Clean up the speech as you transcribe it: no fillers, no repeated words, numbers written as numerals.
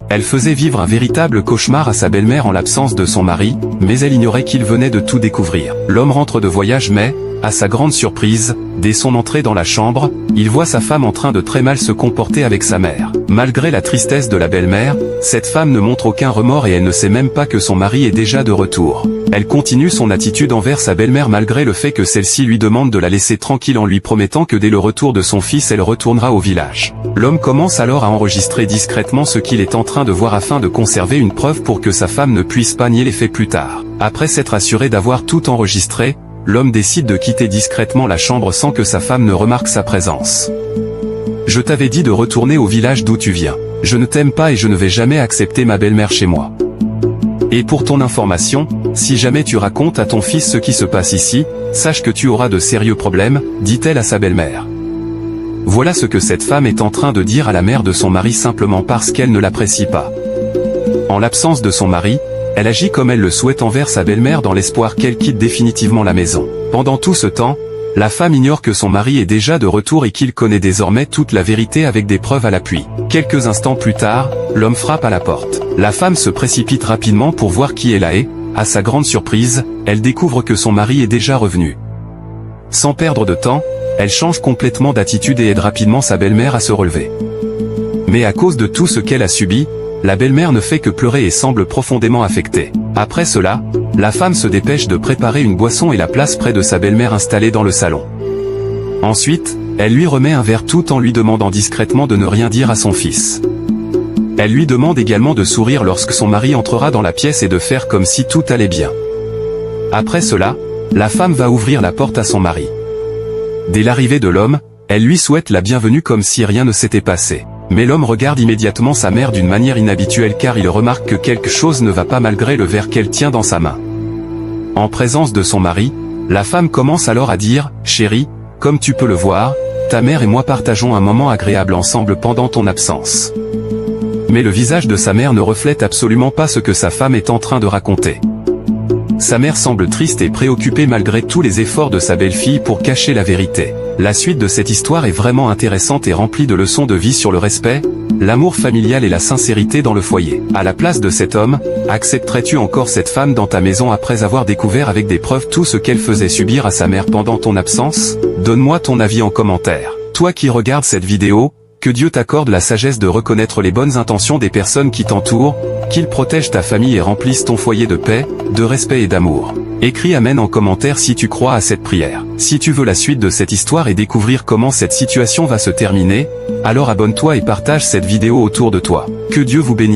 Elle faisait vivre un véritable cauchemar à sa belle-mère en l'absence de son mari, mais elle ignorait qu'il venait de tout découvrir. L'homme rentre de voyage mais, à sa grande surprise, dès son entrée dans la chambre, il voit sa femme en train de très mal se comporter avec sa mère. Malgré la tristesse de la belle-mère, cette femme ne montre aucun remords et elle ne sait même pas que son mari est déjà de retour. Elle continue son attitude envers sa belle-mère malgré le fait que celle-ci lui demande de la laisser tranquille en lui promettant que dès le retour de son fils elle retournera au village. L'homme commence alors à enregistrer discrètement ce qu'il est en train de voir afin de conserver une preuve pour que sa femme ne puisse pas nier les faits plus tard. Après s'être assuré d'avoir tout enregistré, l'homme décide de quitter discrètement la chambre sans que sa femme ne remarque sa présence. Je t'avais dit de retourner au village d'où tu viens. Je ne t'aime pas et je ne vais jamais accepter ma belle-mère chez moi. Et pour ton information, si jamais tu racontes à ton fils ce qui se passe ici, sache que tu auras de sérieux problèmes, dit-elle à sa belle-mère. Voilà ce que cette femme est en train de dire à la mère de son mari simplement parce qu'elle ne l'apprécie pas. En l'absence de son mari, elle agit comme elle le souhaite envers sa belle-mère dans l'espoir qu'elle quitte définitivement la maison. Pendant tout ce temps, la femme ignore que son mari est déjà de retour et qu'il connaît désormais toute la vérité avec des preuves à l'appui. Quelques instants plus tard, l'homme frappe à la porte. La femme se précipite rapidement pour voir qui est là et, à sa grande surprise, elle découvre que son mari est déjà revenu. Sans perdre de temps, elle change complètement d'attitude et aide rapidement sa belle-mère à se relever. Mais à cause de tout ce qu'elle a subi, la belle-mère ne fait que pleurer et semble profondément affectée. Après cela, la femme se dépêche de préparer une boisson et la place près de sa belle-mère installée dans le salon. Ensuite, elle lui remet un verre tout en lui demandant discrètement de ne rien dire à son fils. Elle lui demande également de sourire lorsque son mari entrera dans la pièce et de faire comme si tout allait bien. Après cela, la femme va ouvrir la porte à son mari. Dès l'arrivée de l'homme, elle lui souhaite la bienvenue comme si rien ne s'était passé. Mais l'homme regarde immédiatement sa mère d'une manière inhabituelle car il remarque que quelque chose ne va pas malgré le verre qu'elle tient dans sa main. En présence de son mari, la femme commence alors à dire « Chérie, comme tu peux le voir, ta mère et moi partageons un moment agréable ensemble pendant ton absence. » Mais le visage de sa mère ne reflète absolument pas ce que sa femme est en train de raconter. Sa mère semble triste et préoccupée malgré tous les efforts de sa belle-fille pour cacher la vérité. La suite de cette histoire est vraiment intéressante et remplie de leçons de vie sur le respect, l'amour familial et la sincérité dans le foyer. À la place de cet homme, accepterais-tu encore cette femme dans ta maison après avoir découvert avec des preuves tout ce qu'elle faisait subir à sa mère pendant ton absence? Donne-moi ton avis en commentaire. Toi qui regardes cette vidéo, que Dieu t'accorde la sagesse de reconnaître les bonnes intentions des personnes qui t'entourent, qu'il protège ta famille et remplisse ton foyer de paix, de respect et d'amour. Écris Amen en commentaire si tu crois à cette prière. Si tu veux la suite de cette histoire et découvrir comment cette situation va se terminer, alors abonne-toi et partage cette vidéo autour de toi. Que Dieu vous bénisse.